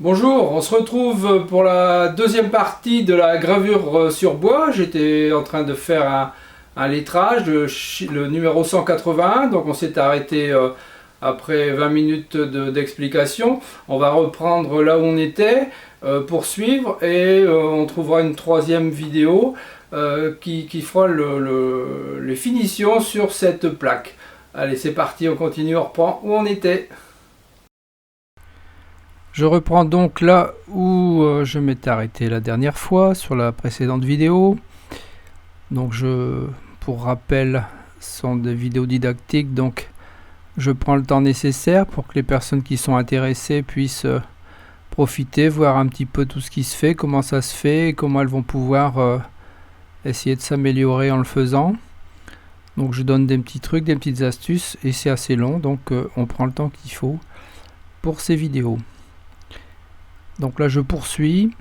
Bonjour, on se retrouve pour la deuxième partie de la gravure sur bois. J'étais en train de faire un lettrage, le numéro 181, donc on s'est arrêté après 20 minutes d'explication. On va reprendre là où on était, poursuivre, et on trouvera une troisième vidéo qui fera les finitions sur cette plaque. Allez, c'est parti, on continue, on reprend où on était. Je reprends donc là où je m'étais arrêté la dernière fois sur la précédente vidéo. Donc pour rappel, ce sont des vidéos didactiques, donc je prends le temps nécessaire pour que les personnes qui sont intéressées puissent profiter, voir un petit peu tout ce qui se fait, comment ça se fait, et comment elles vont pouvoir essayer de s'améliorer en le faisant. Donc je donne des petits trucs, des petites astuces, et c'est assez long, donc on prend le temps qu'il faut pour ces vidéos. Donc là je poursuis.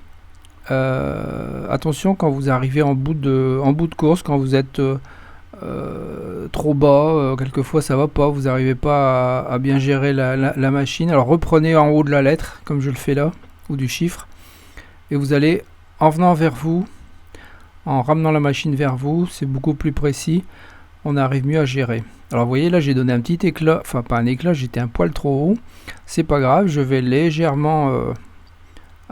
Attention quand vous arrivez en bout de course, quand vous êtes trop bas, quelquefois ça va pas, vous n'arrivez pas à bien gérer la machine. Alors reprenez en haut de la lettre, comme je le fais là, ou du chiffre, et vous allez, en venant vers vous, en ramenant la machine vers vous, c'est beaucoup plus précis, on arrive mieux à gérer. Alors vous voyez là j'ai donné un petit éclat, enfin pas un éclat, j'étais un poil trop haut, c'est pas grave, je vais légèrement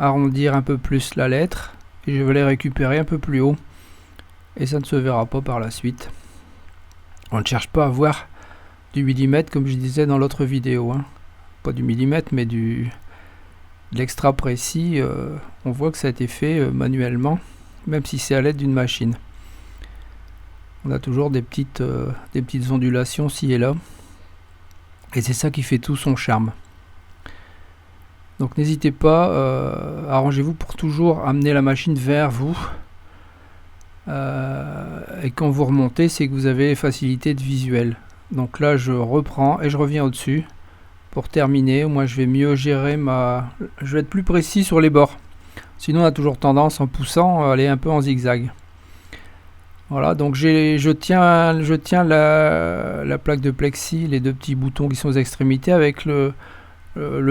arrondir un peu plus la lettre et je vais les récupérer un peu plus haut et ça ne se verra pas par la suite. On ne cherche pas à avoir du millimètre comme je disais dans l'autre vidéo, hein. Pas du millimètre mais de l'extra précis. On voit que ça a été fait manuellement, même si c'est à l'aide d'une machine. On a toujours des petites ondulations ci et là et c'est ça qui fait tout son charme. Donc n'hésitez pas, arrangez-vous pour toujours amener la machine vers vous. Et quand vous remontez, c'est que vous avez facilité de visuel. Donc là, je reprends et je reviens au-dessus pour terminer. Moi, je vais mieux gérer je vais être plus précis sur les bords. Sinon, on a toujours tendance, en poussant, à aller un peu en zigzag. Voilà, donc je tiens la plaque de plexi, les deux petits boutons qui sont aux extrémités avec le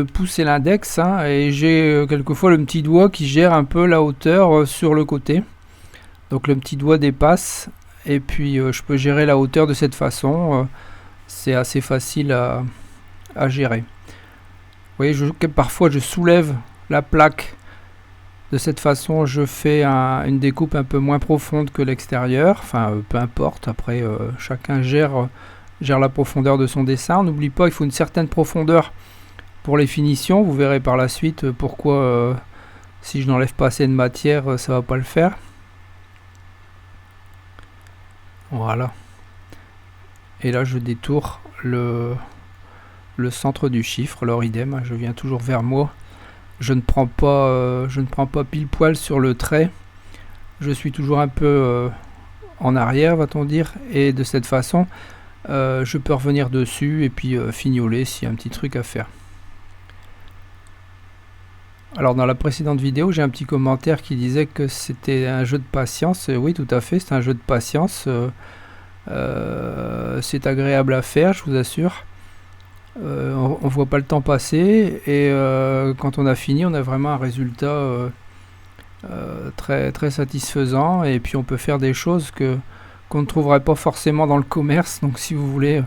pouce et l'index, hein, et j'ai quelquefois le petit doigt qui gère un peu la hauteur sur le côté. Donc le petit doigt dépasse et puis je peux gérer la hauteur de cette façon. C'est assez facile à gérer. Vous voyez, parfois je soulève la plaque de cette façon, je fais une découpe un peu moins profonde que l'extérieur. Enfin, peu importe, après chacun gère la profondeur de son dessin. N'oublie pas, il faut une certaine profondeur pour les finitions. Vous verrez par la suite pourquoi si je n'enlève pas assez de matière, ça va pas le faire. Voilà. Et là, je détourne le centre du chiffre, alors idem, je viens toujours vers moi. Je ne prends pas pile poil sur le trait. Je suis toujours un peu en arrière, va-t-on dire, et de cette façon, je peux revenir dessus et puis fignoler s'il y a un petit truc à faire. Alors dans la précédente vidéo, j'ai un petit commentaire qui disait que c'était un jeu de patience. Oui, tout à fait, c'est un jeu de patience. C'est agréable à faire, je vous assure. On voit pas le temps passer et quand on a fini, on a vraiment un résultat très, très satisfaisant. Et puis on peut faire des choses qu'on ne trouverait pas forcément dans le commerce. Donc si vous voulez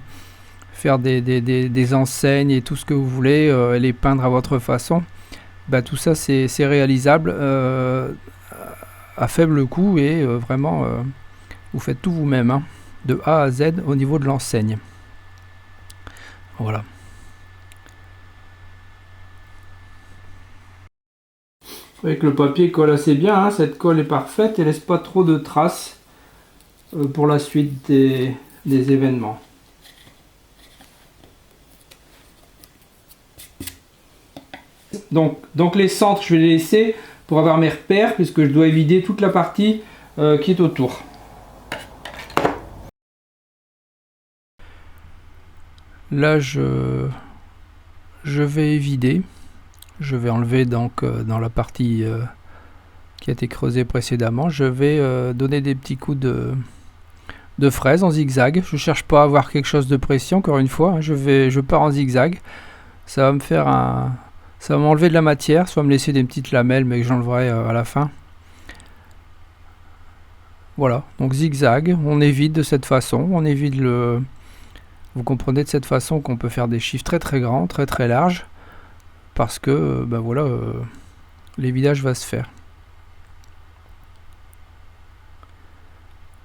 faire des enseignes et tout ce que vous voulez, et les peindre à votre façon, bah, tout ça c'est réalisable à faible coût et vraiment vous faites tout vous-même, hein, de A à Z au niveau de l'enseigne. Voilà. Vous voyez que le papier colle assez bien, hein, cette colle est parfaite et laisse pas trop de traces pour la suite des événements. Donc les centres, je vais les laisser pour avoir mes repères, puisque je dois évider toute la partie qui est autour. Là, je vais évider. Je vais enlever donc dans la partie qui a été creusée précédemment. Je vais donner des petits coups de fraise en zigzag. Je cherche pas à avoir quelque chose de précis, encore une fois. Je pars en zigzag. Ça va me faire Ça va m'enlever de la matière, soit me laisser des petites lamelles, mais que j'enlèverai à la fin. Voilà, donc zigzag, on évite de cette façon, on évite le... Vous comprenez de cette façon qu'on peut faire des chiffres très très grands, très très larges, parce que, ben voilà, l'évidage va se faire.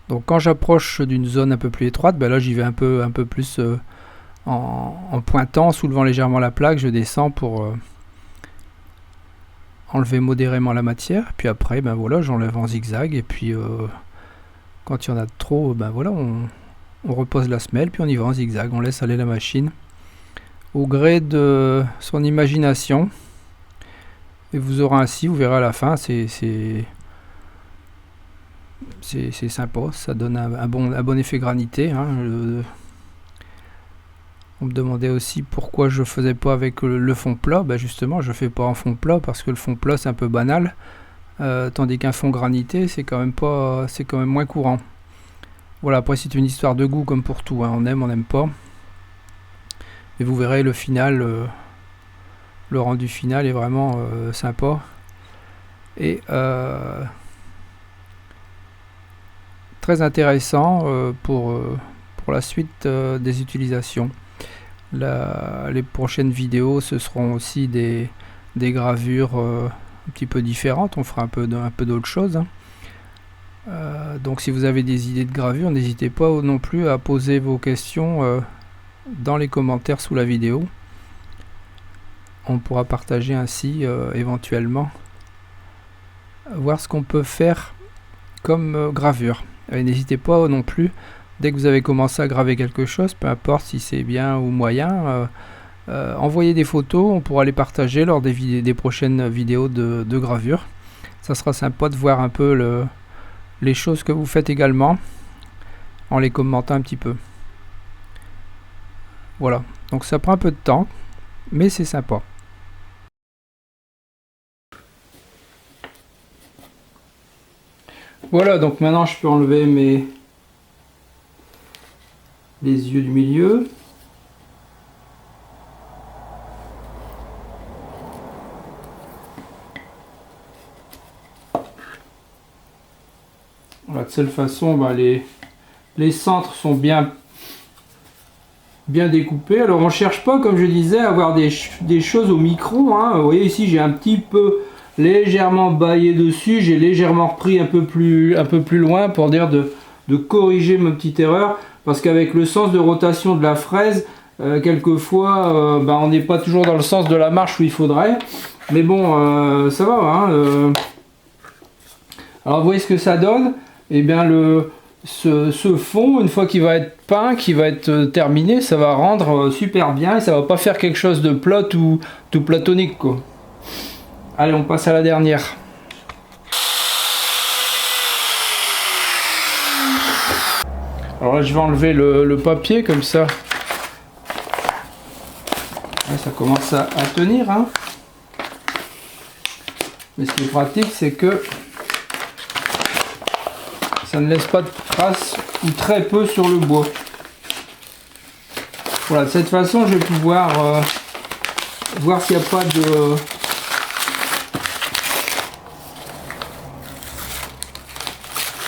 Donc quand j'approche d'une zone un peu plus étroite, ben là j'y vais un peu plus en pointant, soulevant légèrement la plaque, je descends pour enlever modérément la matière, puis après ben voilà, j'enlève en zigzag, et puis quand il y en a trop, ben voilà, on repose la semelle, puis on y va en zigzag, on laisse aller la machine au gré de son imagination, et vous aurez ainsi, vous verrez à la fin, c'est sympa, ça donne un bon effet granité, hein. On me demandait aussi pourquoi je faisais pas avec le fond plat. Ben justement, je fais pas en fond plat parce que le fond plat c'est un peu banal, tandis qu'un fond granité c'est quand même moins courant. Voilà, après c'est une histoire de goût comme pour tout, hein. On n'aime pas. Et vous verrez le final, le rendu final est vraiment sympa. Et très intéressant pour la suite des utilisations. Les prochaines vidéos, ce seront aussi des gravures un petit peu différentes. On fera un peu d'autres choses, hein. Donc si vous avez des idées de gravure, n'hésitez pas non plus à poser vos questions dans les commentaires sous la vidéo. On pourra partager ainsi éventuellement, voir ce qu'on peut faire comme gravure. Et n'hésitez pas non plus, dès que vous avez commencé à graver quelque chose, peu importe si c'est bien ou moyen, envoyez des photos, on pourra les partager lors des prochaines vidéos de gravure. Ça sera sympa de voir un peu les choses que vous faites également, en les commentant un petit peu. Voilà, donc ça prend un peu de temps, mais c'est sympa. Voilà, donc maintenant je peux enlever les yeux du milieu. Voilà, de cette façon, bah, les centres sont bien découpés. Alors on cherche pas, comme je disais, à avoir des choses au micro, hein. Vous voyez ici j'ai un petit peu légèrement baillé dessus, j'ai légèrement repris un peu plus loin pour dire de corriger ma petite erreur, parce qu'avec le sens de rotation de la fraise, quelquefois bah, on n'est pas toujours dans le sens de la marche où il faudrait, mais bon ça va, hein. Alors vous voyez ce que ça donne. Et bien ce fond, une fois qu'il va être peint, qu'il va être terminé, ça va rendre super bien et ça va pas faire quelque chose de plat tout platonique, quoi. Allez, on passe à la dernière. Alors là, je vais enlever le papier comme ça. Là, ça commence à tenir, hein. Mais ce qui est pratique, c'est que ça ne laisse pas de traces ou très peu sur le bois. Voilà, de cette façon, je vais pouvoir voir s'il n'y a pas de...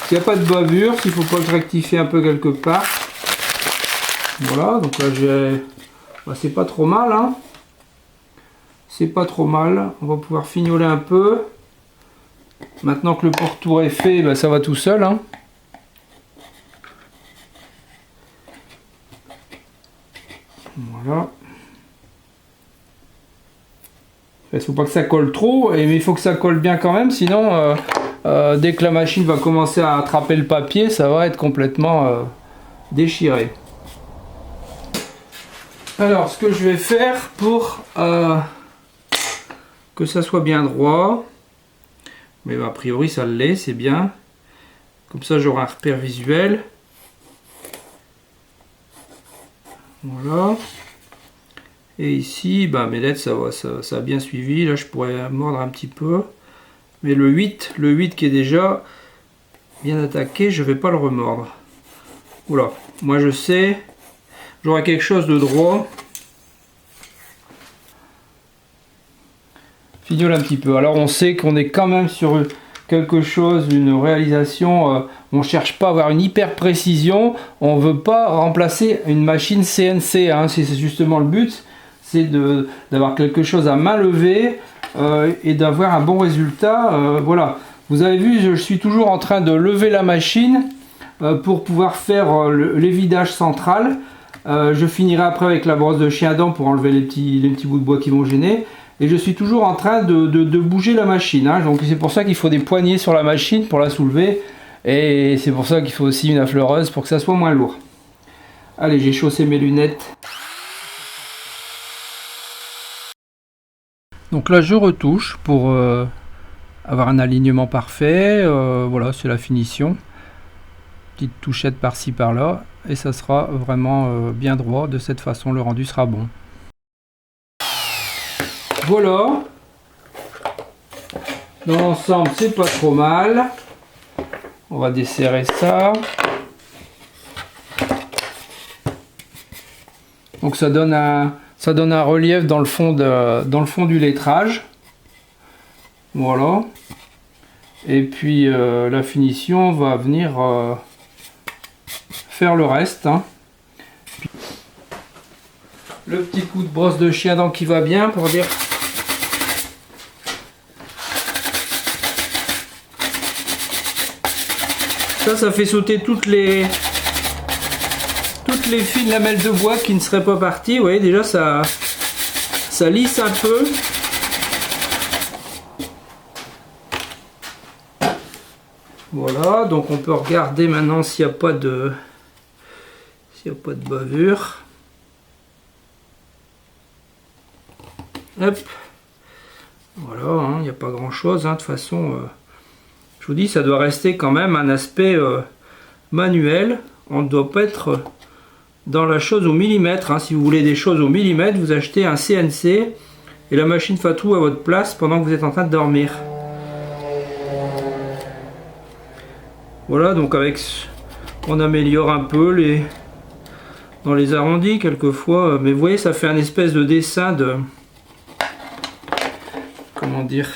S'il n'y a pas de bavure, s'il ne faut pas le rectifier un peu quelque part. Voilà, donc là j'ai... Bah, c'est pas trop mal, hein. C'est pas trop mal. On va pouvoir fignoler un peu. Maintenant que le pourtour est fait, bah, ça va tout seul, hein. Voilà. Il ne faut pas que ça colle trop, mais il faut que ça colle bien quand même, sinon dès que la machine va commencer à attraper le papier, ça va être complètement déchiré. Alors, ce que je vais faire pour que ça soit bien droit, mais a priori ça l'est, c'est bien. Comme ça j'aurai un repère visuel. Voilà. Et ici, bah, mes lettres, ça a bien suivi. Là, je pourrais mordre un petit peu. Mais le 8 qui est déjà bien attaqué, je ne vais pas le remordre. Oula, moi je sais, j'aurai quelque chose de droit. fignole un petit peu. Alors on sait qu'on est quand même sur quelque chose, une réalisation, on cherche pas à avoir une hyper précision, on veut pas remplacer une machine CNC, hein, c'est justement le but, c'est d'avoir quelque chose à main levée et d'avoir un bon résultat. Voilà, vous avez vu, je suis toujours en train de lever la machine pour pouvoir faire l'évidage central. Je finirai après avec la brosse de chien à dents pour enlever les petits bouts de bois qui vont gêner. Et je suis toujours en train de bouger la machine, hein. Donc c'est pour ça qu'il faut des poignées sur la machine pour la soulever. Et c'est pour ça qu'il faut aussi une affleureuse pour que ça soit moins lourd. Allez, j'ai chaussé mes lunettes. Donc là je retouche pour avoir un alignement parfait. Voilà, c'est la finition. Petite touchette par-ci par-là. Et ça sera vraiment bien droit. De cette façon le rendu sera bon. Voilà, dans l'ensemble c'est pas trop mal. On va desserrer ça. Donc ça donne un relief dans le fond du lettrage. Voilà. Et puis la finition va venir faire le reste, hein. Le petit coup de brosse de chien dent qui va bien pour dire. Ça fait sauter toutes les fines lamelles de bois qui ne seraient pas parties. Vous voyez, déjà ça lisse un peu. Voilà, donc on peut regarder maintenant s'il n'y a pas de bavure. Hop. Voilà, hein, il n'y a pas grand chose, hein, de toute façon. Je vous dis, ça doit rester quand même un aspect manuel. On ne doit pas être dans la chose au millimètre, hein. Si vous voulez des choses au millimètre, vous achetez un CNC et la machine fait tout à votre place pendant que vous êtes en train de dormir. Voilà, donc avec, on améliore un peu dans les arrondis quelquefois, mais vous voyez, ça fait un espèce de dessin de, comment dire,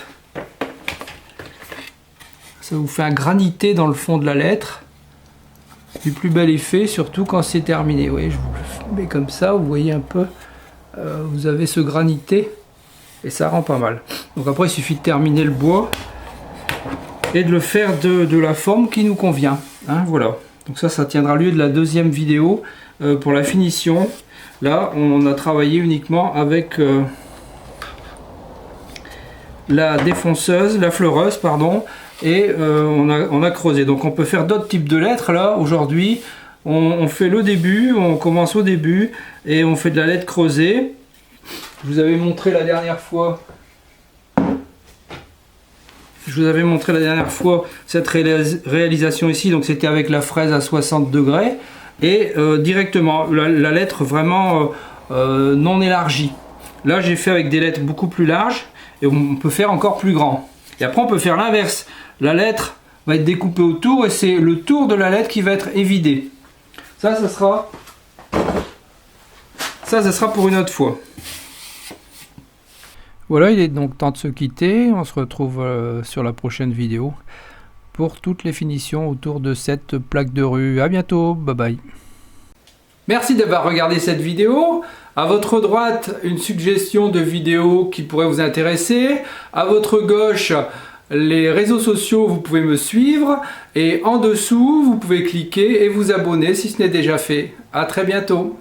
ça vous fait un granité dans le fond de la lettre, du plus bel effet, surtout quand c'est terminé. Vous voyez, je vous le mets comme ça, vous voyez un peu, vous avez ce granité et ça rend pas mal. Donc après il suffit de terminer le bois et de le faire de la forme qui nous convient, hein, voilà. Donc ça tiendra lieu de la deuxième vidéo pour la finition. Là on a travaillé uniquement avec la défonceuse, la fleureuse pardon, et on a creusé. Donc on peut faire d'autres types de lettres. Là aujourd'hui on fait le début, on commence au début et on fait de la lettre creusée. Je vous avais montré la dernière fois cette réalisation ici, donc c'était avec la fraise à 60 degrés et directement la lettre vraiment non élargie. Là j'ai fait avec des lettres beaucoup plus larges et on peut faire encore plus grand. Et après on peut faire l'inverse, la lettre va être découpée autour et c'est le tour de la lettre qui va être évidé. Ça sera pour une autre fois. Voilà, il est donc temps de se quitter. On se retrouve sur la prochaine vidéo pour toutes les finitions autour de cette plaque de rue. À bientôt, bye bye. Merci d'avoir regardé cette vidéo. À votre droite, une suggestion de vidéo qui pourrait vous intéresser. À votre gauche, les réseaux sociaux, vous pouvez me suivre. Et en dessous, vous pouvez cliquer et vous abonner si ce n'est déjà fait. À très bientôt.